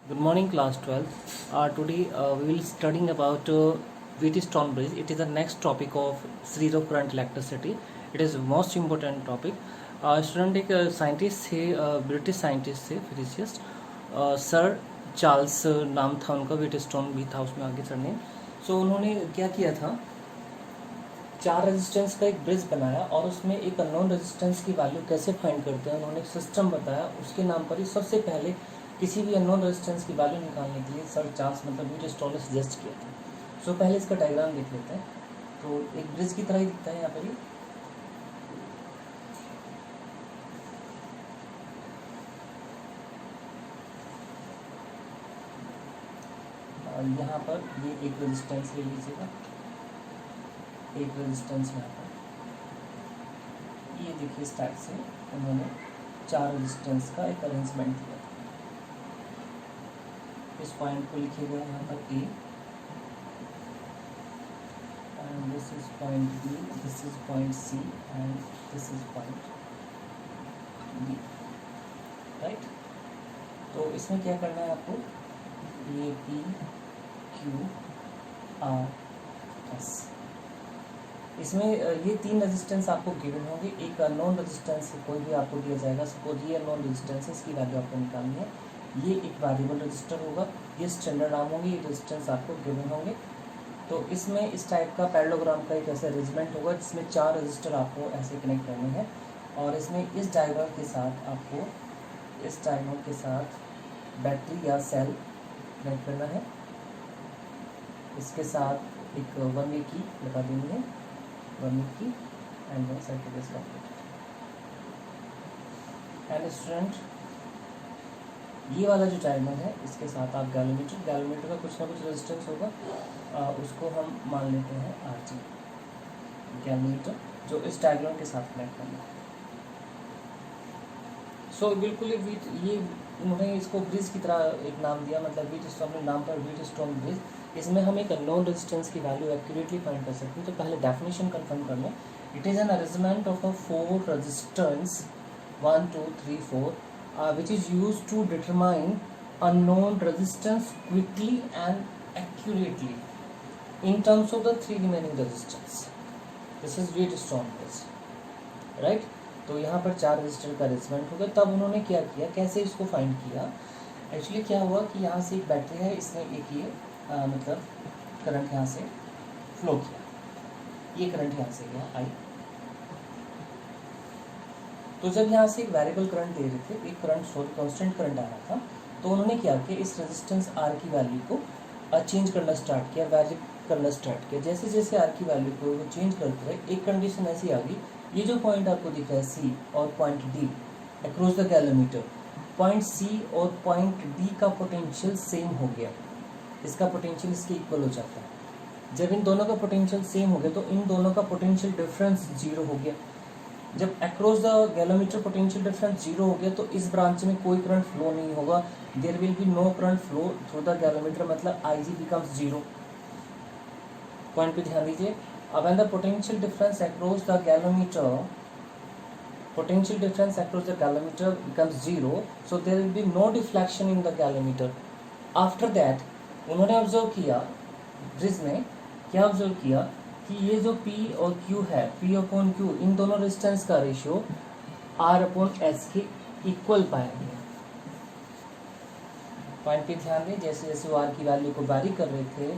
Good morning, class 12. Today we will studying about Wheatstone bridge. It is the next topic of series of current electricity. It is most important topic. Student एक scientist थे, British scientist थे, physicist, sir Charles नाम था उनका, Wheatstone भी था उसमें आगे चढ़ने। सो उन्होंने क्या किया था, चार रेजिस्टेंस का एक ब्रिज बनाया और उसमें एक अननोन रेजिस्टेंस की वैल्यू कैसे फाइंड करते हैं उन्होंने एक सिस्टम बताया। उसके नाम पर ही सबसे पहले किसी भी अननोन रेजिस्टेंस की वैल्यू निकालने के लिए सर चार्ल्स मतलब व्हीटस्टोन ने सजेस्ट किया था। सो पहले इसका डायग्राम देख लेते हैं। तो एक ब्रिज की तरह ही दिखता है यहाँ पर ही। यहाँ पर ये एक रेजिस्टेंस ले लीजिएगा, एक रेजिस्टेंस यहाँ पर, ये देखिए इस टाइप से उन्होंने चार रेजिस्टेंस का एक अरेंजमेंट किया था। इस पॉइंट को लिखिएगा यहाँ पर A, and this is point B, this is point C and this is point B, right. तो इसमें क्या करना है आपको, ये पी क्यू आर एस, इसमें ये तीन रेजिस्टेंस आपको गिवन होंगे। एक अननोन रेजिस्टेंस कोई भी आपको दिया जाएगा, सपोज ये अननोन रेजिस्टेंस है, इसकी वैल्यू आपको निकालनी है। ये एक वेरिएबल रजिस्टर होगा, ये स्टैंडर्ड आर्म होंगे, ये रेजिस्टेंस आपको गिवन होंगे। तो इसमें इस टाइप का पैरेललोग्राम का एक ऐसा अरेंजमेंट होगा जिसमें चार रजिस्टर आपको ऐसे कनेक्ट करने हैं। और इसमें इस डायग्राम के साथ आपको, इस डायग्राम के साथ बैटरी या सेल कनेक्ट करना है। इसके साथ एक 1 वे की लगा देनी है, 1 वे की, and one circuit is completed. And student, ये वाला जो डायग्राम है इसके साथ आप गैलोमीटर का कुछ ना कुछ रेजिस्टेंस होगा, उसको हम मान लेते हैं RG, गैलोमीटर, जो इस डायग्राम के साथ कनेक्ट करना है। सो बिल्कुल ये उन्होंने इसको ब्रिज की तरह एक नाम दिया, मतलब व्हीटस्टोन ने नाम पर व्हीटस्टोन ब्रिज। इसमें हम एक अननोन रेजिस्टेंस की वैल्यू एक्यूरेटली फाइंड कर सकते हैं। तो पहले डेफिनेशन कंफर्म कर लो। It is an arrangement of a 4 resistance 1 2 3 4 which is used to determine unknown resistance quickly and accurately in terms of the 3 remaining resistance. This is Wheatstone bridge, right? तो यहाँ पर 4 रजिस्टर का arrangement होगा। तब उन्होंने क्या किया, कैसे इसको फाइंड किया। एक्चुअली क्या हुआ कि यहाँ से एक बैटरी है, इसने एक ये मतलब करंट यहाँ से फ्लो किया, ये करंट यहाँ से गया आई। तो जब यहाँ से एक वेरिएबल करंट दे रहे थे, एक करंट कांस्टेंट करंट आ रहा था, तो उन्होंने क्या किया, इस रेजिस्टेंस R की वैल्यू को चेंज करना स्टार्ट किया, वैल्यू करना स्टार्ट किया। जैसे जैसे R की वैल्यू को वो चेंज करते रहे, एक कंडीशन ऐसी आ गई, ये जो पॉइंट आपको दिख रहा है C और point D across the galvanometer, point C और पॉइंट D का पोटेंशियल सेम हो गया, इसका पोटेंशियल इसके इक्वल हो जाता है। जब इन दोनों का पोटेंशियल सेम हो गया तो इन दोनों का पोटेंशियल डिफरेंस 0 हो गया। जब across the galvanometer potential difference 0 हो गया तो इस ब्रांच में कोई करंट फ्लो नहीं होगा, there will be no current flow through the galvanometer, मतलब IG बिकम्स 0। पॉइंट पे ध्यान दीजिए। अब when the potential difference across the galvanometer, potential difference across the galvanometer becomes 0, so there will be no deflection in the galvanometer. After that उन्होंने observe किया, bridge ने क्या observe किया कि ये जो P और Q है, P अपॉन Q, इन दोनों रेजिस्टेंस का रेशियो R अपॉन S के इक्वल पाया गया। पॉइंट पे ध्यान दें, जैसे जैसे वो R की वैल्यू को वैरी कर रहे थे,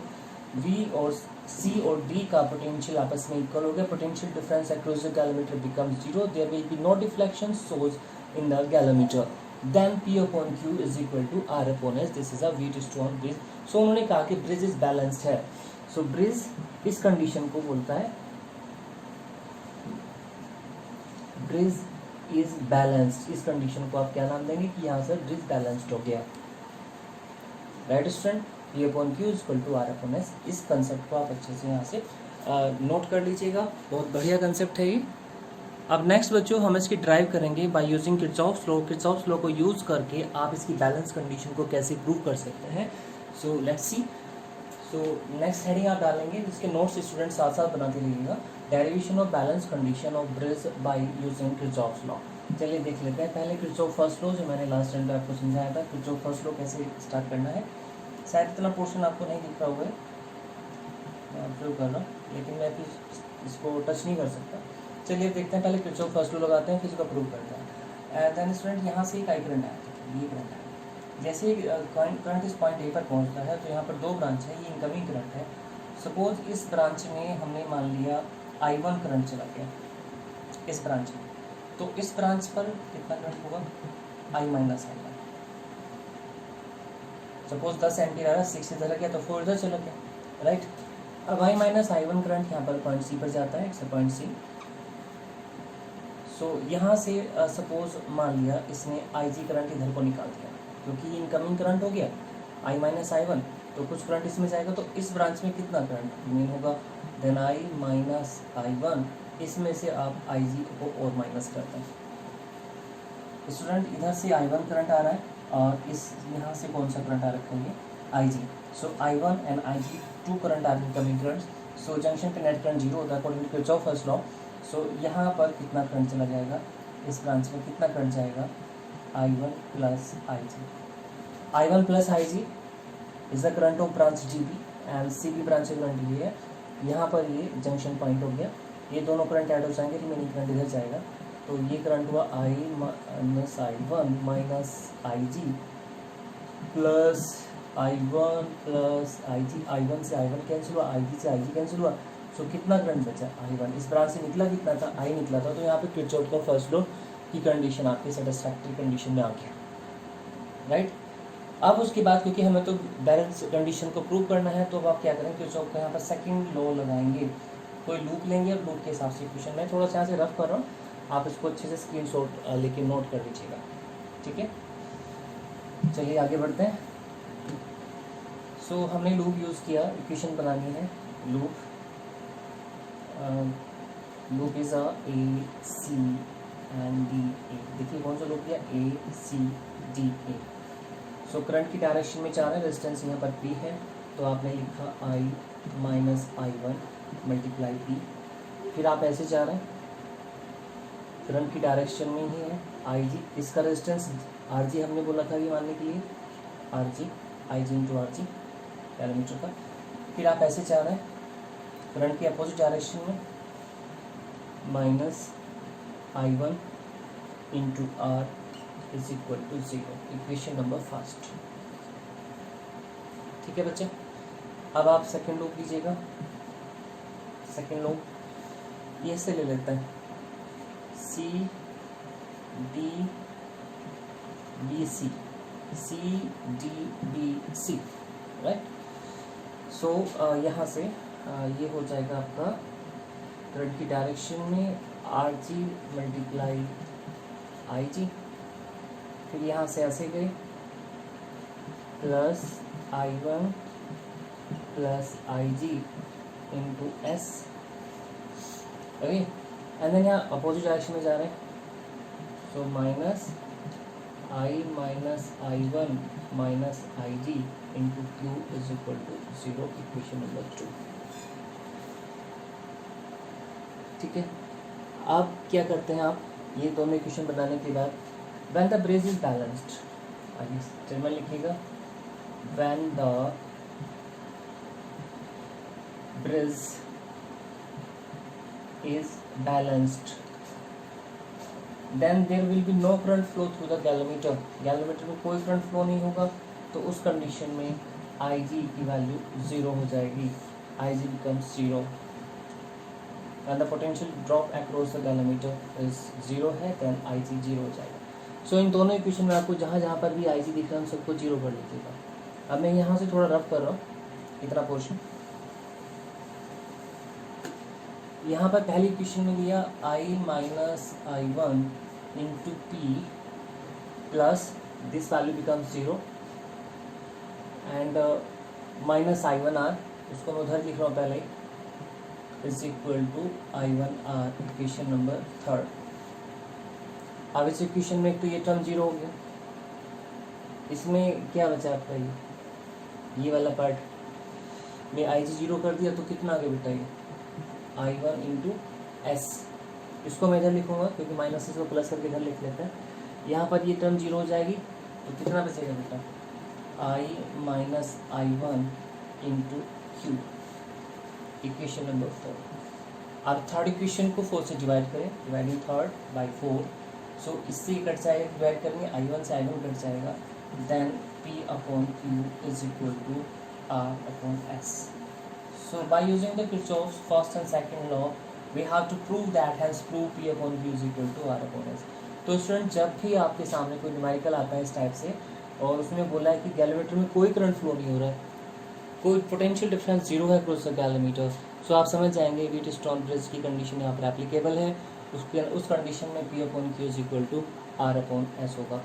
V और C और D का पोटेंशियल आपस में इक्वल हो गया, potential difference across the galvanometer becomes 0, there will be no deflection source in the galvanometer, then P upon Q is equal to R upon S। This is a Wheatstone bridge. So उन्होंने कहा कि bridge is balanced है। सो bridge इस condition को बोलता है, bridge is balanced. इस condition को आप क्या नाम देंगे कि यहाँ से ब्रिज बैलेंस्ड हो गया, right student. P upon Q equal to R upon S। इस कंसेप्ट को आप अच्छे से यहाँ से नोट कर लीजिएगा, बहुत बढ़िया कंसेप्ट है ये। अब नेक्स्ट बच्चों हम इसकी ड्राइव करेंगे by using Kirchhoff's law. Kirchhoff's law को यूज़ करके आप इसकी बैलेंस कंडीशन को कैसे प्रूव कर सकते हैं। So let's see. So next heading आप डालेंगे, जिसके नोट्स स्टूडेंट साथ साथ बनाते रहिएगा। Derivation of balance condition of bridge by using Kirchhoff's law. चलिए देख लेते हैं पहले किरचॉफ फर्स्ट लॉ, जो मैंने लास्ट टाइम पे आपको समझाया था। किरचॉफ फर्स्ट लॉ कैसे स्टार्ट करना है। शायद इतना पोर्शन आपको नहीं दिख रहा हुआ है, मैं ऑब्जर्व कर रहा हूँ, लेकिन मैं फिर इसको टच नहीं कर सकता। चलिए देखते हैं, पहले किरचॉफ फर्स्ट लॉ लगाते हैं, फिर इसका प्रूव करते हैं। एंड देन स्टूडेंट यहाँ से एक आई करंट आया, ये करंट आया। जैसे ही करंट इस पॉइंट ए पर पहुँचता है तो यहाँ पर दो ब्रांच है, ये इनकमिंग करंट है। सपोज इस ब्रांच में हमने मान लिया I1 करंट चला गया इस ब्रांच में, तो इस ब्रांच पर कितना करंट होगा, I minus I1। Suppose 10 ampere आ रहा है, 6 इधर गया तो 4 इधर चला गया, राइट। अब I माइनस I1 करंट यहाँ पर पॉइंट सी पर जाता है, इट्स पॉइंट सी। सो यहाँ से सपोज मान लिया इसने IG करंट इधर को निकाल दिया, क्योंकि ये इनकमिंग करंट हो गया I माइनस I1, तो कुछ करंट इसमें जाएगा, तो इस ब्रांच में कितना करंट मेन होगा, देन I माइनस I1, इसमें से आप IG को और माइनस करते हैं। स्टूडेंट इधर से I1 करंट आ रहा है और इस यहाँ से कौन सा करंट आ रखा है, IG। So I1 and IG two current are incoming current. So junction पे नेट करंट जीरो होता है according to Kirchhoff first law. So यहाँ पर कितना करंट चला जाएगा, इस ब्रांच में कितना करंट जाएगा, I1 plus IG। I1 plus IG is the current of branch GB and CB branch current ये है। यहाँ पर ये जंक्शन पॉइंट हो गया, ये दोनों करंट ऐड हो जाएंगे, रिमेनिंग करंट इधर जाएगा, तो ये करंट हुआ I minus I1 minus IG plus I1 plus IG। I1 से I1 कैंसिल हुआ, IG से IG कैंसिल हुआ, सो कितना करंट बचा, I1। इस ब्रांच से निकला कितना था, I निकला था, तो यहाँ पे किरचॉफ का फर्स्ट लॉ की कंडीशन आपकी सेटिस्फैक्ट्री कंडीशन में आ गया, राइट। अब उसके बाद क्योंकि हमें तो बैलेंस कंडीशन को प्रूव करना है, तो अब आप क्या करेंगे, किरचॉफ का यहाँ पर सेकंड लॉ लगाएंगे, कोई लूप लेंगे और लूप के हिसाब से इक्वेशन में थोड़ा सा यहाँ से रफ कर रहा हूँ, आप इसको अच्छे से स्क्रीनशॉट लेके नोट कर लीजिएगा, ठीक है। चलिए आगे बढ़ते हैं। सो हमने लूप यूज़ किया, इक्वेशन बनानी है। Loop is a AC and DA। देखिए कौन सा लूप किया, ACDA। सो करंट की डायरेक्शन में चाह रहे हैं, रेजिस्टेंस यहाँ पर P है, तो आपने लिखा I minus I1 multiply P। फिर आप ऐसे जा रहे हैं, करंट की डायरेक्शन में ही है IG, इसका रेजिस्टेंस RG हमने बोला था ये मानने के लिए, RG IG into RG parameter का। फिर आप ऐसे जा रहे हैं, करंट की अपोजिट डायरेक्शन में minus I1 into R is equal to 0, equation number first, ठीक है बच्चे। अब आप सेकेंड लूप लीजिएगा, सेकेंड लूप ये से ले लेते हैं, CDBC, राइट। सो यहाँ से ये हो जाएगा आपका करंट की डायरेक्शन में RG मल्टीप्लाई IG, फिर यहाँ से ऐसे गए plus I1 plus IG into S, okay. And then यहाँ अपोजिट डायरेक्शन में जा रहे हैं, so minus I minus I1 minus IG into Q is equal to 0, equation number 2, ठीक है। अब क्या करते हैं आप, ये दोनों इक्वेशन बनाने के बाद, when the bridge is balanced, आगे स्टेटमेंट लिखिएगा, when the bridge is balanced then there will be no current flow through the galvanometer। गैल्वेमीटर में कोई करंट फ्लो नहीं होगा, तो उस कंडीशन में IG की वैल्यू 0 हो जाएगी, IG becomes 0 and the potential drop across the galvanometer is 0 है, then IG 0 हो जाएगा। सो इन दोनों इक्वेशन में आपको जहाँ जहाँ पर भी IG दिख रहा है उन सबको 0 कर लीजिएगा। अब मैं यहाँ से थोड़ा रफ कर रहा हूँ इतना पोर्शन। यहाँ पर पहली इक्वेशन में लिया I minus I1 into P plus this value becomes 0 and minus I1R, उसको मैं उधर लिख रहा हूँ पहले, is equal to I1R, equation number third. अब इस इक्वेशन में एक तो ये टर्म 0 हो गया, इसमें क्या बचा आपका, ये वाला पार्ट में IG 0 कर दिया, तो कितना आगे बेटा ये I1 इंटू S, इसको मैं इधर लिखूँगा क्योंकि माइनस से इसको प्लस करके इधर लिख लेते हैं। यहाँ पर ये टर्म जीरो हो जाएगी तो कितना बचेगा बेटा, I minus I one into Q, equation number 4। अब थर्ड इक्वेशन को 4 से डिवाइड करें, डिवाइडिंग थर्ड बाई 4, सो इससे कट जाएगा, डिवाइड करेंगे आई वन से आई वन कट जाएगा, then P upon Q is equal to R upon S. So by using the Kirchhoff's first and second law, we have to prove that, hence prove P upon Q is equal to R upon S। तो student जब भी आपके सामने कोई numerical आता है इस type से और उसमें बोला है कि गैलोमीटर में कोई करंट फ्लो नहीं हो रहा है, कोई पोटेंशियल डिफरेंस जीरो है क्रॉस द गैलोमीटर, सो आप समझ जाएंगे व्हीटस्टोन ब्रिज की कंडीशन यहाँ पर एप्लीकेबल है। उस कंडीशन में P upon Q is equal to R upon S होगा।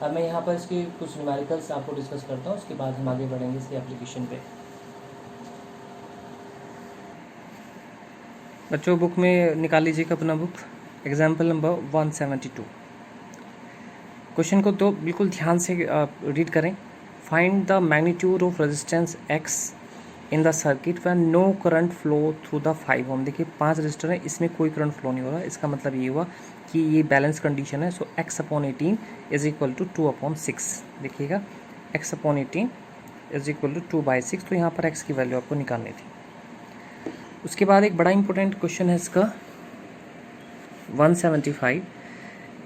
अब मैं यहाँ पर इसके कुछ न्यूमेरिकल्स आपको डिस्कस करता हूँ, उसके बाद हम आगे बढ़ेंगे इसकी एप्लीकेशन पे। बच्चों बुक में निकाल लीजिएगा अपना बुक, एग्जाम्पल नंबर 172। क्वेश्चन को तो बिल्कुल ध्यान से रीड करें। Find the magnitude of resistance X in the circuit when no current flow through the 5 ohm. देखिए 5 रजिस्टर है, इसमें कोई करंट फ्लो नहीं हो रहा, इसका मतलब ये हुआ कि ये बैलेंस कंडीशन है। So x upon 18 is equal to 2 upon 6। देखिएगा x upon 18 is equal to 2/6, तो यहाँ पर x की वैल्यू आपको निकालनी थी। उसके बाद एक बड़ा इंपॉर्टेंट क्वेश्चन है इसका 175।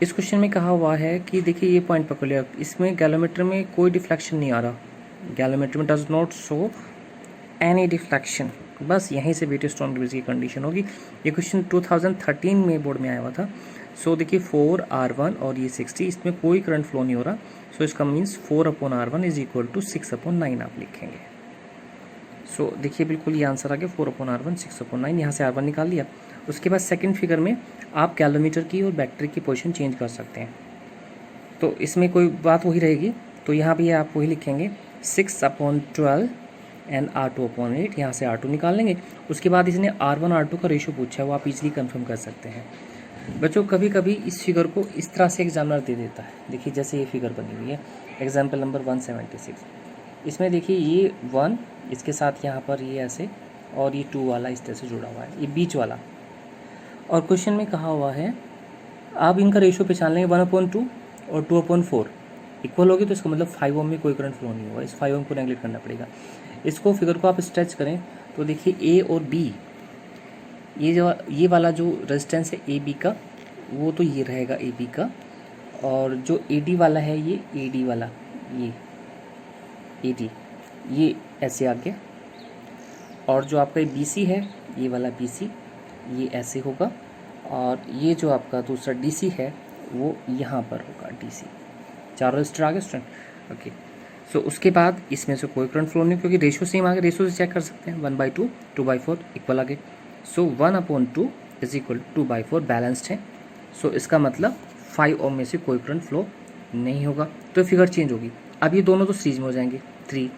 इस क्वेश्चन में कहा हुआ है कि देखिए ये पॉइंट पकड़ लिया, इसमें गैलोमीटर में कोई डिफ्लेक्शन नहीं आ रहा, गैलोमीटर में does not show any deflection, बस यहीं से व्हीटस्टोन ब्रिज की कंडीशन होगी। ये क्वेश्चन 2013 में बोर्ड में आया हुआ था। सो देखिए 4R1 और ये 60, इसमें कोई करंट फ्लो नहीं हो रहा, सो इसका means 4 upon R1 is equal to 6 upon 9 आप लिखेंगे। सो देखिए बिल्कुल ये आंसर आ गया 4 अपॉन R1 6 अपॉन 9, यहाँ से R1 निकाल लिया। उसके बाद सेकंड फिगर में आप गैलोमीटर की और बैटरी की पोजीशन चेंज कर सकते हैं, तो इसमें कोई बात वही रहेगी, तो यहाँ भी आप वही लिखेंगे 6 अपॉन 12 एंड R2 अपॉन 8, यहाँ से R2 निकाल लेंगे। उसके बाद इसने R1 R2 का रेशो पूछा है, वो आप इजीली कंफर्म कर सकते हैं। बच्चों कभी कभी इस फिगर को इस तरह से एग्जामिनर दे देता है, देखिए जैसे ये फिगर बनी हुई है, एग्जाम्पल नंबर 176। इसमें देखिए ये 1 इसके साथ यहाँ पर ये ऐसे और ये 2 वाला इस तरह से जुड़ा हुआ है, ये बीच वाला, और क्वेश्चन में कहा हुआ है आप इनका रेशो पहचान लेंगे 1/2 और 2/4 इक्वल होगी, तो इसका मतलब 5 ओम में कोई करंट फ्लो नहीं होगा, इस 5 ओम को नेगलेक्ट करना पड़ेगा। इसको फिगर को आप स्ट्रेच करें तो देखिए ए और बी, ये वाला जो रेजिस्टेंस है ए बी का, वो तो ये रहेगा ए बी का, और जो ए डी वाला है ये ए डी वाला, ये ए डी, ये ऐसे आ गया, और जो आपका बी सी है ये वाला बी सी, ये ऐसे होगा, और ये जो आपका दूसरा डी सी है वो यहाँ पर होगा डी सी। 4 रजिस्टर आ गए स्टूडेंट, ओके। सो उसके बाद इसमें से कोई करंट फ्लो नहीं, क्योंकि रेशो सेम आ गया, रेशो से चेक कर सकते हैं, 1/2 2/4 इक्वल आ गए। सो 1/2 इज इक्वल 2/4 बैलेंस्ड है, सो इसका मतलब 5 ओम में से कोई करंट फ्लो नहीं होगा, तो फिगर चेंज होगी। अब ये दोनों तो सीरीज में हो जाएंगे 3,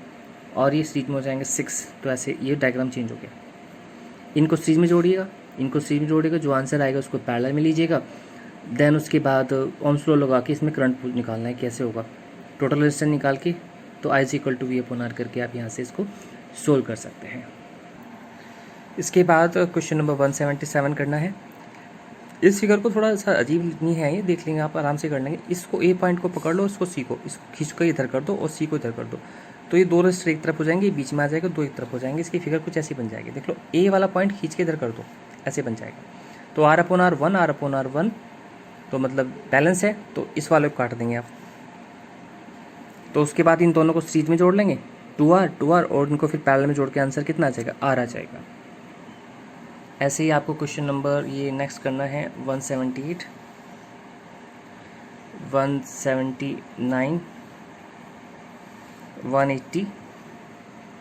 और ये सीरीज में हो जाएंगे 6, तो ऐसे ये डायग्राम चेंज हो गया। इनको सीरीज में जोड़िएगा, इनको सीरीज में जोड़िएगा, जो आंसर आएगा उसको पैरेलल में लीजिएगा, देन उसके बाद ओम्स लॉ लगा के इसमें करंट निकालना है, कैसे होगा टोटल रेजिस्टेंस निकाल के, तो I = V/R करके आप यहाँ से इसको सोल्व कर सकते हैं। इसके बाद क्वेश्चन नंबर 177 करना है। इस फिगर को थोड़ा सा अजीब नहीं है, ये देख लेंगे आप, आराम से कर लेंगे। इसको ए पॉइंट को पकड़ लो, इसको सी को, इसको खींच कर इधर कर दो और सी को इधर कर दो, तो ये 2 रजिस्टर एक तरफ हो जाएंगे, बीच में आ जाएगा, 2 एक तरफ हो जाएंगे। इसकी फिगर कुछ ऐसी बन जाएगी, देख लो ए वाला पॉइंट खींच के इधर कर दो, ऐसे बन जाएगा। तो R/R1 तो मतलब बैलेंस है, तो इस वाले को काट देंगे आप। तो उसके बाद इन दोनों को सीरीज में जोड़ लेंगे 2R और इनको फिर पैरेलल में जोड़ के आंसर कितना आ जाएगा, R आ जाएगा। ऐसे ही आपको क्वेश्चन नंबर ये नेक्स्ट करना है 178, 179, 180,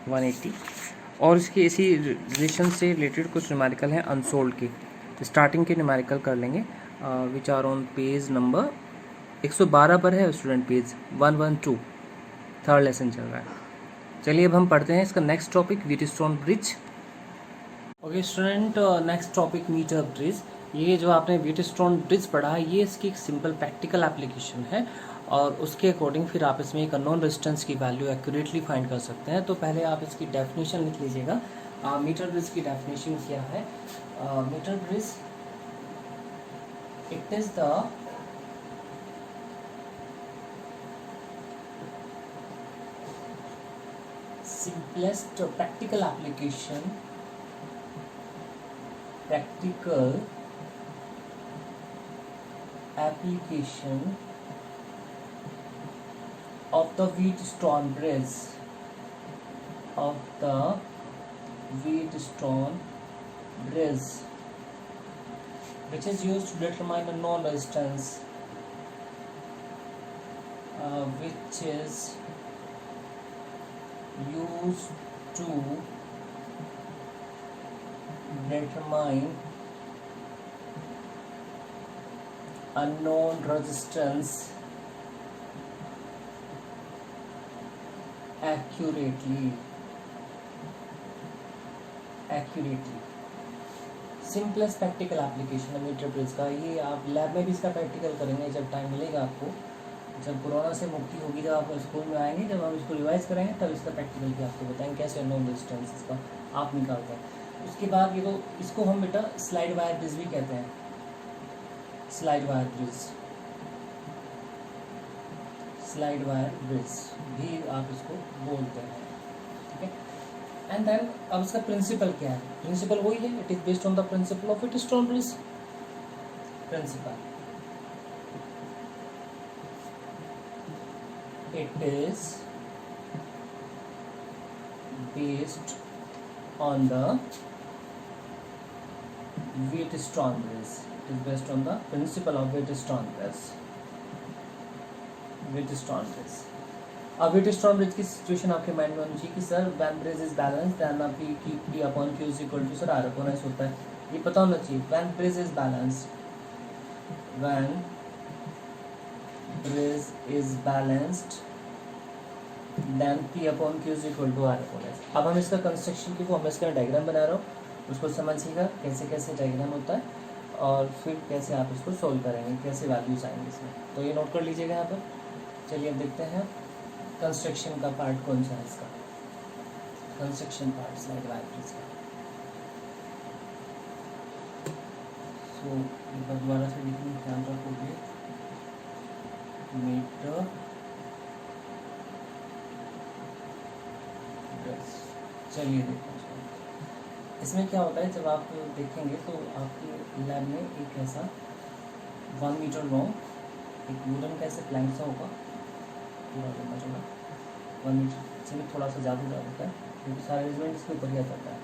180, और इसके इसी रिलेशन से रिलेटेड कुछ न्यूमेरिकल हैं अनसोल्ड के। स्टार्टिंग के न्यूमेरिकल कर लेंगे, which are on page number 112 पर है स्टूडेंट, पेज 112, थर्ड लेसन चल रहा है। चलिए अब हम पढ़ते हैं इसका next topic, Wheatstone bridge. Okay student, next topic meter bridge. ये जो आपने व्हीटस्टोन ब्रिज पढ़ा है, ये इसकी एक सिंपल प्रैक्टिकल एप्लीकेशन है, और उसके अकॉर्डिंग फिर आप इसमें एक अननोन रेजिस्टेंस की वैल्यू एक्यूरेटली फाइंड कर सकते हैं। तो पहले आप इसकी डेफिनेशन लिख लीजिएगा। मीटर ब्रिज की डेफिनेशन क्या है? Meter bridge It is the simplest practical application of the Wheatstone bridge which is used to determine the known resistance which is used to determine unknown resistance accurately. Simplest practical application है meter bridge का। ये आप lab में भी इसका practical करेंगे जब time मिलेगा आपको, जब कोरोना से मुक्ति होगी, जब आप स्कूल में आएंगे, जब हम इसको रिवाइज करेंगे तब इसका प्रैक्टिकल भी आपको बताएंगे कैसे अननोन डिस्टेंस इसका आप निकालते हैं। उसके बाद ये तो इसको हम बेटा स्लाइड वायर ब्रिज भी कहते हैं, स्लाइड वायर ब्रिज भी आप इसको बोलते हैं, ठीक है। एंड देन अब इसका प्रिंसिपल क्या है? प्रिंसिपल वही है, it is based on the principle of Wheatstone bridge. Principle, it is based on the Wheatstone bridge. It is based on the principle of Wheatstone bridge. अब Wheatstone bridge की situation आपके mind में होनी चाहिए कि sir when bridge is balance then P upon Q is equal to sir R upon S होता है, ये पता होना चाहिए। When bridge is balanced then P upon Q is equal to R upon S। अब हम इसका कंस्ट्रक्शन की फॉर्म में इसका डायग्राम बना रहा हूँ, उसको समझिएगा कैसे कैसे डायग्राम होता है और फिर कैसे आप इसको सोल्व करेंगे, कैसे वैल्यूज आएंगे इसमें। तो ये नोट कर लीजिएगा यहाँ पर। चलिए अब देखते हैं कंस्ट्रक्शन का पार्ट कौन सा है इसका। Construction part slide wire bridge का। सो एक बार दोबारा से लिखने ध्यान रखोगे, मीटर ब्रिज। चलिए देखते हैं इसमें क्या होता है। जब आप देखेंगे तो आपके लैब में एक ऐसा 1 मीटर लॉन्ग एक वुडन का ऐसे प्लैंक सा होगा, पूरा लंबा चौड़ा 1 मीटर से भी थोड़ा सा ज़्यादा होता है क्योंकि सारा अरेंजमेंट इसके ऊपर ही आ जाता है।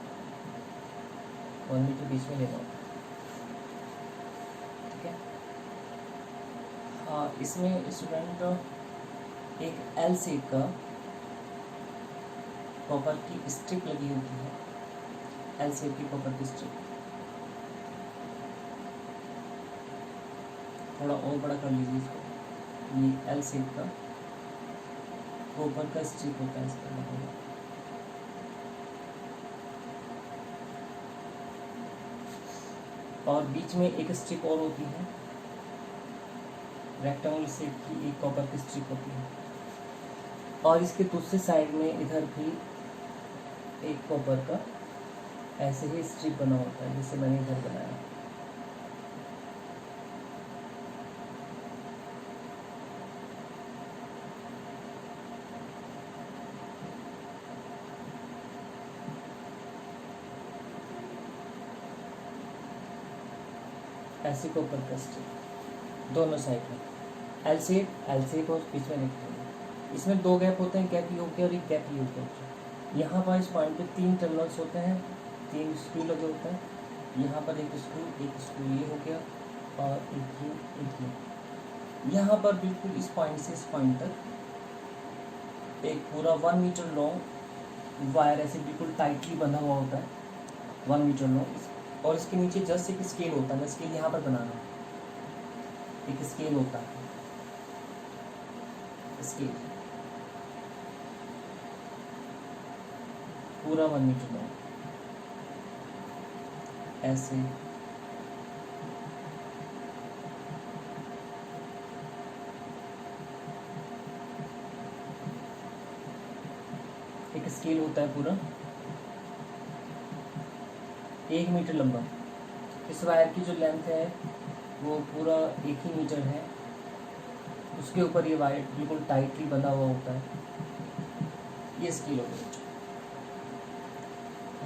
1 मीटर बीच में लेना होता है, ठीक है। हाँ, इसमें स्टूडेंट एक एल शेप का कॉपर की स्ट्रिप लगी होती है, एल शेप की कॉपर की स्ट्रिप। थोड़ा और बड़ा कर लीजिए इसको। ये एल शेप का कॉपर का स्ट्रिप होता है इसका लगा हुआ। और बीच में एक स्ट्रिप और होती है, रेक्टेंगल शेप की एक कॉपर की स्ट्रिप होती है। और इसके दूसरे साइड में इधर भी एक कॉपर का ऐसे ही स्ट्रिप बना होता है जैसे मैंने इधर बनाया। ऐसे कॉपर का स्ट्रिप दोनों साइड में, एल शेप और बीच में रेक्टेंगल। इसमें 2 गैप होते हैं, गैप यू के और एक गैप यू के। यहाँ पर इस पॉइंट पे 3 टर्मिनल्स होते हैं, 3 स्क्रू लगे होते हैं। यहाँ पर एक स्क्रू ये हो गया और एक ये। यहाँ पर बिल्कुल इस पॉइंट से इस पॉइंट तक एक पूरा 1 मीटर लॉन्ग वायर ऐसे बिल्कुल टाइटली बंधा हुआ होता है, 1 मीटर लॉन्ग। और इसके नीचे जस्ट एक स्केल होता है, मैं स्केल यहाँ पर बना रहा हूँ, एक स्केल होता है, स्केल पूरा 1 मीटर लॉन्ग ऐसे। एक स्केल होता है पूरा 1 मीटर लंबा। इस वायर की जो लेंथ है वो पूरा 1 ही मीटर है, उसके ऊपर ये वायर बिल्कुल टाइटली बंधा हुआ होता है, ये स्केल हो गया।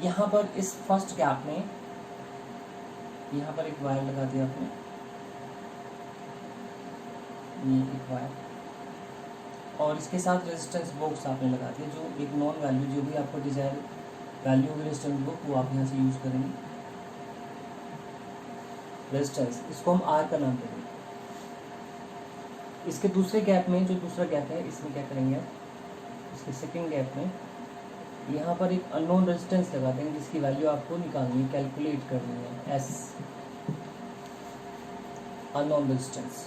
यहाँ पर इस फर्स्ट गैप में यहाँ पर एक वायर लगा दिया आपने, ये एक वायर, और इसके साथ रेजिस्टेंस बॉक्स आपने लगा दिया, जो एक नॉन वैल्यू जो भी आपको डिजायर वैल्यू होगी रेजिस्टेंस बॉक्स वो आप यहाँ से यूज़ करेंगे। रेजिस्टेंस इसको हम आर का नाम देंगे। इसके दूसरे गैप में, जो दूसरा गैप है, इसमें क्या करेंगे आप, इसके सेकेंड गैप में यहाँ पर एक अननोन रेजिस्टेंस लगा देंगे जिसकी वैल्यू आपको निकालनी है, कैलकुलेट करनी है, एस अननोन रेजिस्टेंस।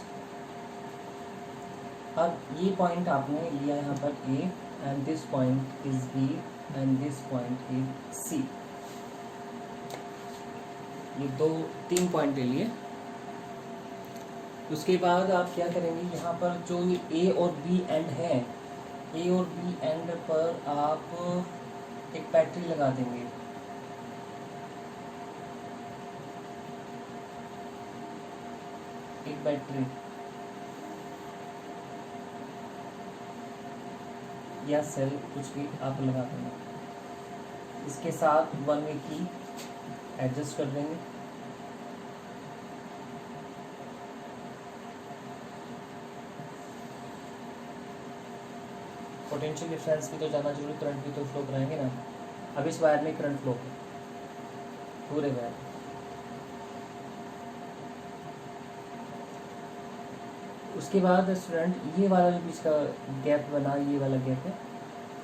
अब ये पॉइंट आपने लिया यहाँ पर A, and this point is B, and this point is C. ये 2-3 पॉइंट ले लिए। उसके बाद आप क्या करेंगे, यहाँ पर जो ए और बी एंड है, ए और बी एंड पर आप एक बैटरी लगा देंगे। एक बैटरी या सेल कुछ भी आप लगा देंगे। इसके साथ 1 वे की एडजस्ट कर देंगे। पोटेंशियल डिफरेंस भी तो जाना जरूरी, करंट भी तो फ्लो कराएंगे ना। अब इस वायर में करंट फ्लो है पूरे वायर। उसके बाद स्टूडेंट ये वाला जो बीच का गैप बना, ये वाला गैप है,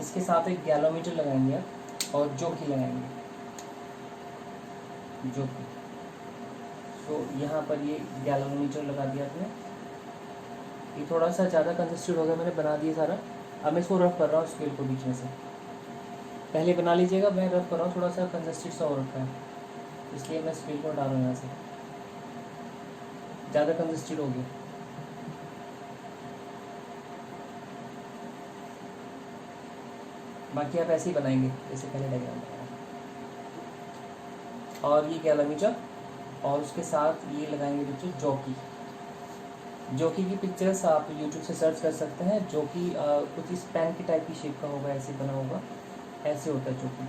इसके साथ एक गैलोमीटर लगाएंगे आप और जोकी लगाएंगे, जोकी। तो यहाँ पर ये गैलोमीटर लगा दिया आपने। ये थोड़ा सा ज़्यादा कंजस्टेड हो गया, मैंने बना दिया सारा। अब मैं इसको रफ कर रहा हूँ स्केल को बीच में से, पहले बना लीजिएगा, मैं रफ कर रहा हूँ, थोड़ा सा कंजस्टेड सा हो रखा है इसलिए मैं स्केल को हटा रहा हूँ यहाँ से, ज़्यादा कंजस्टेड हो गया। बाकी आप ऐसे ही बनाएंगे जैसे पहले डायग्राम बनाया। और ये गैलोमीटर, और उसके साथ ये लगाएंगे बच्चों जॉकी। जॉकी की पिक्चर्स आप यूट्यूब से सर्च कर सकते हैं। जॉकी कुछ इस पेन की टाइप की शेप का होगा, ऐसे बना होगा, ऐसे होता है जॉकी।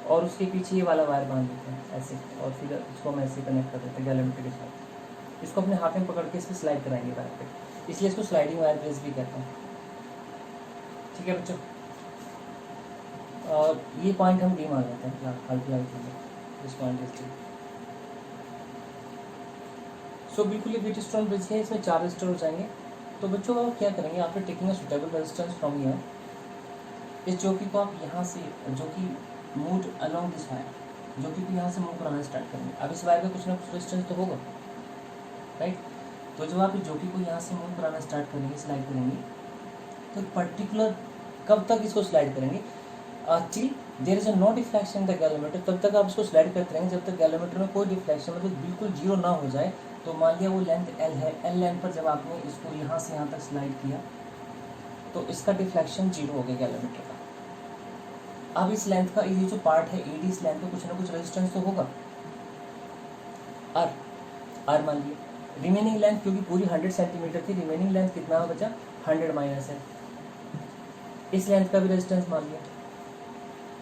और उसके पीछे ये वाला वायर बांध देते हैं ऐसे, और फिर इसको हम ऐसे कनेक्ट कर देते हैं गैलोमीटर के साथ। इसको अपने हाथ में पकड़ के इस पर स्लाइड कराएंगे वायर पे, इसलिए इसको स्लाइडिंग वायर ब्रेस भी कहते हैं। ठीक है बच्चों, और ये पॉइंट हम डी मान लेते हैं हाल फिलहाल के लिए, इस पॉइंट इस डी। सो बिल्कुल ये बीट स्ट्रॉन्ग ब्रिज है, इसमें 4 रेजिस्टर हो जाएंगे। तो बच्चों आप क्या करेंगे, after taking a suitable resistance from here, इस जॉकी को आप यहाँ से, जो कि move along this wire, jockey को यहाँ से मूव कराना स्टार्ट करेंगे। अब इस वायर का कुछ ना कुछ रेजिस्टेंस तो होगा, राइट। तो जब आप इस जॉकी को यहाँ से मूव कराना स्टार्ट करेंगे, स्लाइड करेंगे, तो पर्टिकुलर कब तक इसको स्लाइड करेंगे, till there is no deflection in the galvanometer, तब तक आप इसको स्लाइड करते रहेंगे जब तक गैलोमीटर में कोई डिफ्लेक्शन, मतलब बिल्कुल जीरो ना हो जाए। तो मान लिया वो लेंथ एल है, एल लेंथ पर जब आपने इसको यहाँ से यहाँ तक स्लाइड किया तो इसका डिफ्लेक्शन 0 हो गया गैलोमीटर का। अब इस लेंथ का ये जो पार्ट है एडी, इस लेंथ का कुछ ना कुछ रेजिस्टेंस तो होगा, आर मान लिया। रिमेनिंग लेंथ क्योंकि पूरी 100 सेंटीमीटर थी, रिमेनिंग लेंथ कितना बचा, 100 माइनस है, इस लेंथ का भी रेजिस्टेंस मान लिया।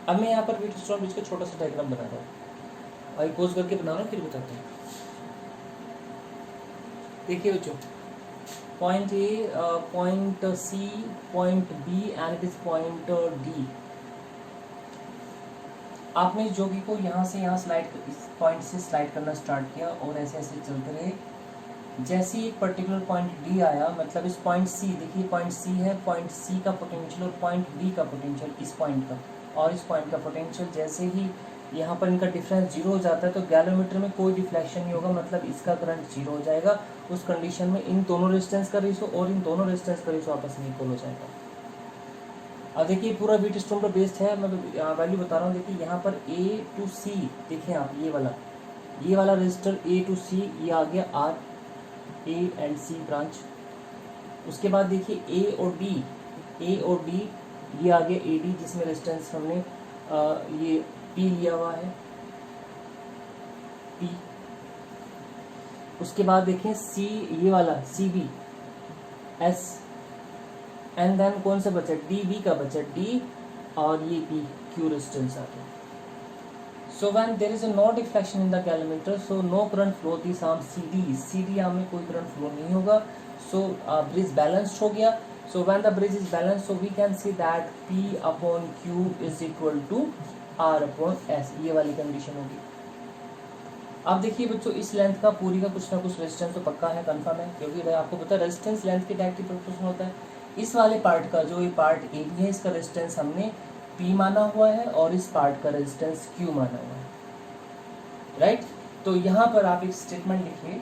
अब मैं यहाँ पर बीट स्ट्रॉन्ग ब्रिज का छोटा सा डायग्राम बना रहा हूँ, और पोज करके बना रहा हूँ, फिर बताते हैं। देखिए बच्चों, point A, point C, point B and this point D. आपने जॉकी को यहाँ से यहाँ स्लाइड, इस पॉइंट से स्लाइड करना स्टार्ट किया और ऐसे ऐसे चलते रहे। जैसे ही एक पर्टिकुलर पॉइंट डी आया, मतलब इस पॉइंट सी, देखिए पॉइंट सी है, पॉइंट सी का पोटेंशियल और पॉइंट डी का पोटेंशियल, इस पॉइंट का और इस पॉइंट का पोटेंशियल, जैसे ही यहाँ पर इनका डिफरेंस 0 हो जाता है तो गैलोमीटर में कोई डिफ्लेक्शन नहीं होगा, मतलब इसका करंट 0 हो जाएगा। उस कंडीशन में इन दोनों रेजिस्टेंस का रेशो और इन दोनों रेजिस्टेंस का रेशो आपस में इक्वल हो जाएगा। अब देखिए पूरा बीट स्ट्रॉन्ग पर बेस्ड है, मैं वैल्यू बता रहा हूँ। देखिए यहाँ पर ए टू सी, देखें आप ये वाला रजिस्टर ए टू सी, ये आ गया R, A and C branch. उसके बाद देखिए ए और डी, ये आ गया ए डी, जिसमें रेजिस्टेंस हमने ये पी लिया हुआ है, पी। उसके बाद देखें सी, ये वाला C B S, and then कौन सा बचा, डी बी का बचा डी, और ये पी क्यू रेजिस्टेंस आ गया. So when there is a no deflection in the calorimeter, so no current flow this arm CD arm में कोई current flow नहीं होगा. So bridge balanced हो गया. So when the bridge is balanced, so we can see that P upon Q is equal to R upon S. ये वाली condition होगी. अब देखिए बच्चों, इस लेंथ का पूरी का कुछ ना कुछ रेजिस्टेंस तो पक्का है, कंफर्म है, क्योंकि आपको पता है रेजिस्टेंस लेंथ के डायरेक्टली प्रोपोर्शनल होता है. इस वाले पार्ट का, जो ये पार्ट ए बी है, इसका रेजिस्टेंस हमने P माना हुआ है और इस पार्ट का रेजिस्टेंस Q माना हुआ है, राइट. तो यहाँ पर आप एक स्टेटमेंट लिखिए,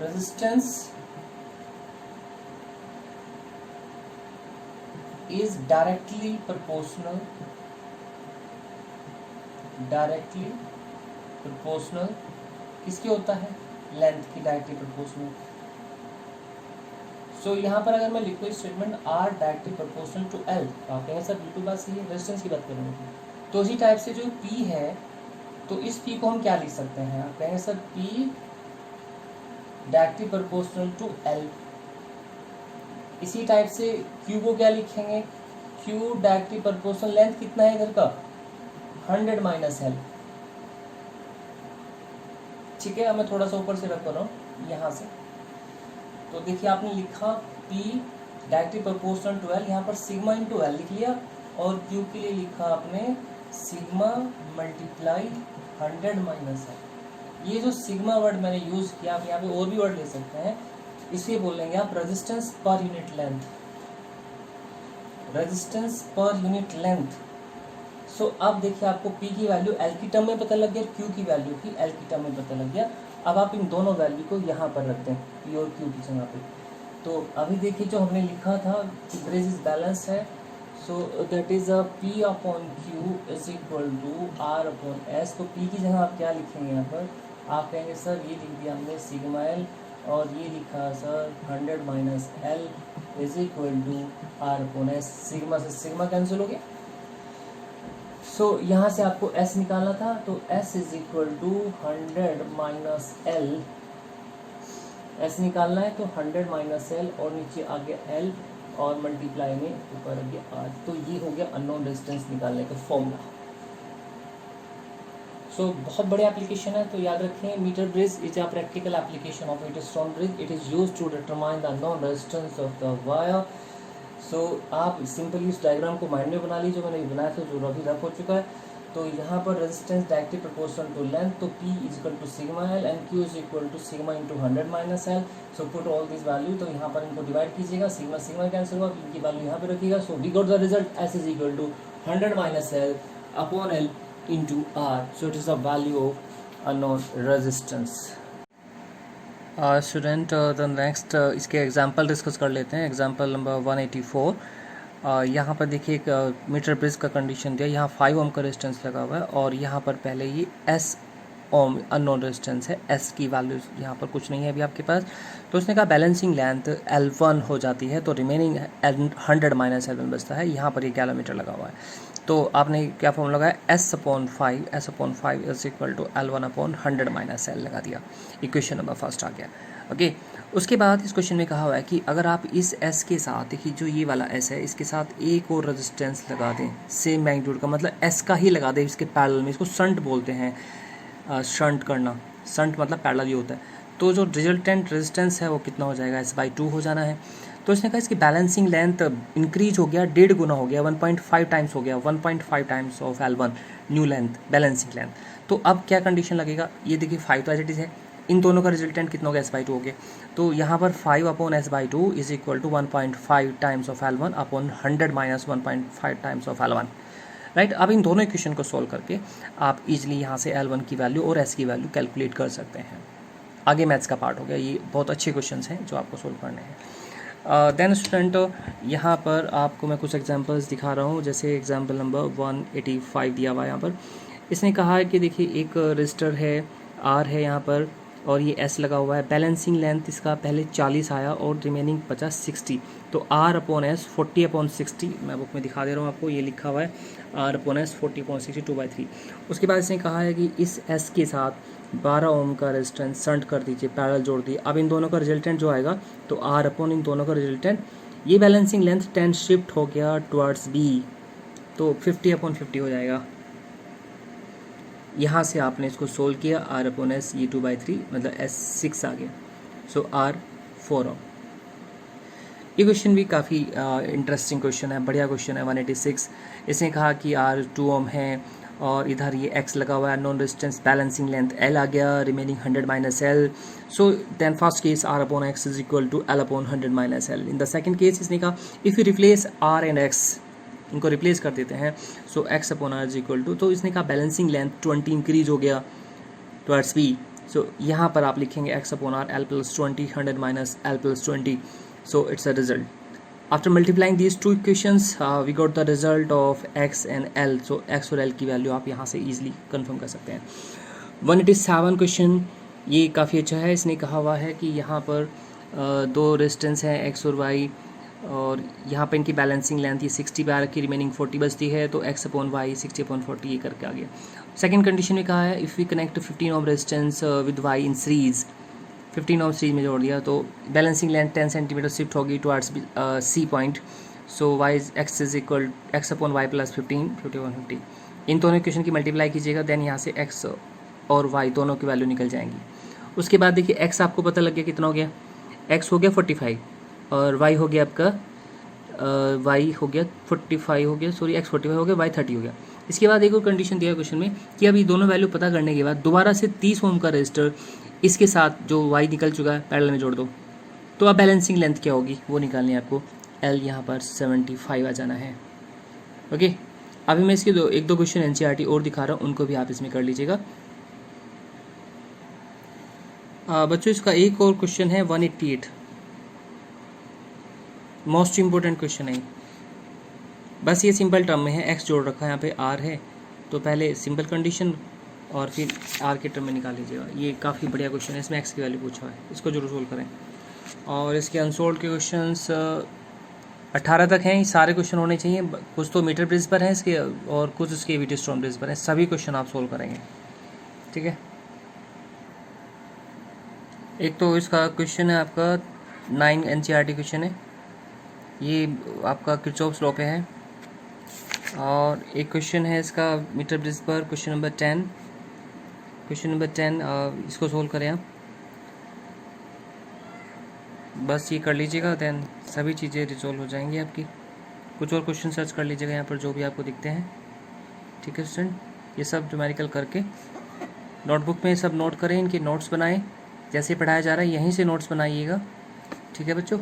रेजिस्टेंस इज डायरेक्टली प्रोपोर्शनल किसके होता है, लेंथ की डायरेक्टली प्रोपोर्शनल. सो यहाँ पर अगर मैं लिखूँ statement R directly proportional to L, तो आप कहेंगे सर बिल्कुल बात सही है, रेजिस्टेंस की बात करेंगे. तो इसी टाइप से जो पी है, तो इस पी को हम क्या लिख सकते हैं, आप कहेंगे sir P directly proportional to L. इसी टाइप से क्यू को क्या लिखेंगे, क्यू डायरेक्टली प्रोपोर्शनल, लेंथ कितना है इधर का 100 माइनस एल. ठीक है, अब मैं थोड़ा सा ऊपर से रख रहा हूँ यहाँ से. तो देखिए आपने लिखा P directly proportional to L, यहाँ पर सिग्मा इंटू एल लिख लिया, और Q के लिए लिखा आपने सिग्मा मल्टीप्लाई 100 माइनस एल. ये जो सिग्मा वर्ड मैंने यूज़ किया, आप यहाँ पे और भी वर्ड ले सकते हैं, इसे बोलेंगे आप resistance per unit length, resistance per unit length. So अब देखिए आपको P की वैल्यू L की टर्म में पता लग गया, Q की वैल्यू की L की टर्म में पता लग गया. अब आप इन दोनों वैल्यू को यहाँ पर रखते हैं, P और Q की जगह पे. तो अभी देखिए जो हमने लिखा था कि ब्रिज इज बैलेंस है, so that is a P upon Q is equal to R upon S. तो P की जगह आप क्या लिखेंगे, यहाँ पर आप कहेंगे सर ये लिख दिया हमने सिग्मा L, और ये लिखा sir 100 minus L is equal to R upon S. Sigma से सिग्मा कैंसिल हो गया. सो यहाँ से आपको S निकालना था, तो S is equal to 100 minus L, S निकालना है तो 100 माइनस L, और नीचे आ गया L, और मल्टीप्लाई में ऊपर आ गया R. तो ये हो गया अननोन रेजिस्टेंस निकालने का फॉर्मूला. सो बहुत बड़े एप्लीकेशन है, तो याद रखें metre bridge is a practical application of Wheatstone bridge. It is used to determine the unknown resistance of the wire. So आप सिंपली इस डायग्राम को माइंड में बना लीजिए, मैंने बनाया था जो अभी रफ हो चुका है. तो यहाँ पर resistance directly proportional to length, तो P is equal to sigma L and Q is equal to sigma into 100 minus L. So put all this value, तो यहाँ पर इनको डिवाइड कीजिएगा, सिग्मा सिग्मा कैंसिल हुआ, P की वैल्यू यहाँ पे रखिएगा. So we got the result S is equal to 100 minus L upon L into R. So it is the value of unknown resistance. Student the next इसके example discuss कर लेते हैं. Example number 184. यहाँ पर देखिए एक मीटर ब्रिज का condition दिया, यहाँ 5 ओम का रेजिस्टेंस लगा हुआ है, और यहाँ पर पहले ये S ओम अननोन रेजिस्टेंस है. S की वैल्यू यहाँ पर कुछ नहीं है अभी आपके पास. तो उसने कहा बैलेंसिंग लेंथ L1 हो जाती है, तो रिमेनिंग 100 माइनस L1 बचता है. यहाँ पर ये कैलोमीटर लगा हुआ है, तो आपने क्या फॉर्मूला लगाया, S upon 5 is equal to L1 upon 100 minus L लगा दिया. इक्वेशन नंबर फर्स्ट आ गया. ओके. उसके बाद इस क्वेश्चन में कहा हुआ है कि अगर आप इस S के साथ, देखिए जो ये वाला S है, इसके साथ एक और रेजिस्टेंस लगा दें सेम मैग्नीट्यूड का, मतलब S का ही लगा दें इसके पैरेलल में, इसको शंट बोलते हैं. शंट करना, शंट मतलब पैरेलल ही होता है. तो जो रिजल्टेंट रेजिस्टेंस है वो कितना हो जाएगा, S/2 हो जाना है. तो इसने कहा इसकी बैलेंसिंग लेंथ इंक्रीज हो गया, 1.5 गुना हो गया, 1.5 टाइम्स हो गया, 1.5 times of L1 new length, balancing length. तो अब क्या कंडीशन लगेगा, ये देखिए 5 तो एज इट इज़ है, इन दोनों का रिजल्टेंट कितना हो गया, S/2 हो गया. तो यहाँ पर 5 upon S/2 is equal to 1.5 times of L1 upon 100 minus 1.5 times of L1. Right. अब इन दोनों इक्वेशन को सॉल्व करके आप इजीली यहाँ से L1 की वैल्यू और S की वैल्यू कैलकुलेट कर सकते हैं. आगे मैथ्स का पार्ट हो गया, ये बहुत अच्छे क्वेश्चन हैं जो आपको सोल्व करने हैं. देन स्टूडेंट यहाँ पर आपको मैं कुछ एग्जांपल्स दिखा रहा हूँ. जैसे एग्जांपल नंबर 185 दिया हुआ है यहाँ पर. इसने कहा है कि देखिए एक रजिस्टर है R है यहाँ पर, और ये एस लगा हुआ है। बैलेंसिंग लेंथ इसका पहले 40 आया और रिमेनिंग बचा 60, तो आर अपॉन एस 40/60, मैं बुक में दिखा दे रहा हूँ आपको, ये लिखा हुआ है आर अपॉन एस 40/60 2/3। उसके बाद इसने कहा है कि इस एस के साथ 12 ओम का रेजिस्टेंस शंट कर दीजिए, पैरेलल जोड़ दिए। अब इन दोनों का रिजल्टेंट जो आएगा तो आर अपॉन इन दोनों का रिजल्टेंट, ये बैलेंसिंग लेंथ 10 शिफ्ट हो गया टुवर्ड्स बी, तो 50/50 हो जाएगा। यहाँ से आपने इसको सोल्व किया, आर अपॉन एस ये 2/3 मतलब एस 6 आ गया, सो आर 4 ओम। ये क्वेश्चन भी काफ़ी इंटरेस्टिंग क्वेश्चन है, बढ़िया क्वेश्चन है। 186 इसने कहा कि आर 2 ओम है और इधर ये एक्स लगा हुआ है, known resistance balancing length L आ गया, remaining 100 minus L. So then first case R upon X is equal to L upon 100 minus L. In the second case इसने कहा if you replace R and X, इनको replace कर देते हैं, so X upon R is equal to, तो इसने कहा balancing length 20 increase हो गया टुवर्ड्स बी, सो यहाँ पर आप लिखेंगे x upon R L plus 20 100 minus L plus 20, so it's a result. After multiplying these two equations, we got the result of x and L. So x और L की value आप यहाँ से easily confirm कर सकते हैं। 187 question ये काफ़ी अच्छा है। इसने कहा हुआ है कि यहाँ पर दो रेजिस्टेंस हैं x और y, और यहाँ पर इनकी बैलेंसिंग लेंथ ये 60 पे आ रखी, रिमेनिंग 40 बचती है, तो x अपॉन वाई 60/40 ये करके आ गया। सेकेंड कंडीशन में कहा है if we connect 15 ohm resistance with y in series, 15 ohm series में जोड़ दिया तो बैलेंसिंग लेंथ 10 सेंटीमीटर शिफ्ट होगी towards C point, so y x is equal x upon y plus 15 50/50। इन दोनों इक्वेशन की मल्टीप्लाई कीजिएगा, देन यहाँ से एक्स और वाई दोनों की वैल्यू निकल जाएंगी। उसके बाद देखिए एक्स आपको पता लग गया कितना हो गया, एक्स हो गया 45 और वाई हो गया आपका वाई हो गया 45 हो गया, सॉरी एक्स 45 हो गया, वाई 30 हो गया। इसके बाद एक और कंडीशन दिया क्वेश्चन में कि अब ये दोनों वैल्यू पता करने के बाद दोबारा से 30 ओम का रजिस्टर इसके साथ जो y निकल चुका है पैरेलल में जोड़ दो, तो अब बैलेंसिंग लेंथ क्या होगी वो निकालनी है आपको। L यहाँ पर 75 आ जाना है। ओके, अभी मैं इसके एक दो क्वेश्चन NCERT और दिखा रहा हूँ, उनको भी आप इसमें कर लीजिएगा। बच्चों इसका एक और क्वेश्चन है 188, मोस्ट इम्पोर्टेंट क्वेश्चन है। बस ये सिंपल टर्म में है, x जोड़ रखा है, यहाँ पे r है, तो पहले सिंपल कंडीशन और फिर आर के टर्म में निकाल लीजिएगा। ये काफ़ी बढ़िया क्वेश्चन है, इसमें एक्स की वैल्यू पूछा है, इसको जरूर सोल्व करें। और इसके अनसोल्व के क्वेश्चंस 18 तक हैं, सारे क्वेश्चन होने चाहिए। कुछ तो मीटर ब्रिज पर हैं इसके और कुछ इसके वीटस्टोन ब्रिज पर हैं, सभी क्वेश्चन आप सोल्व करेंगे, ठीक है। एक तो इसका क्वेश्चन है आपका 9 NCERT क्वेश्चन है, ये आपका किरचॉफ्स लॉ पे है। और एक क्वेश्चन है इसका मीटर ब्रिज पर, क्वेश्चन नंबर 10, इसको सोल्व करें आप, बस ये कर लीजिएगा, देन सभी चीज़ें रिजॉल्व हो जाएंगी आपकी। कुछ और क्वेश्चन सर्च कर लीजिएगा यहाँ पर जो भी आपको दिखते हैं, ठीक है स्टूडेंट। ये सब न्यूमेरिकल करके नोटबुक में सब नोट करें, इनके नोट्स बनाएं, जैसे पढ़ाया जा रहा है यहीं से नोट्स बनाइएगा, ठीक है बच्चों।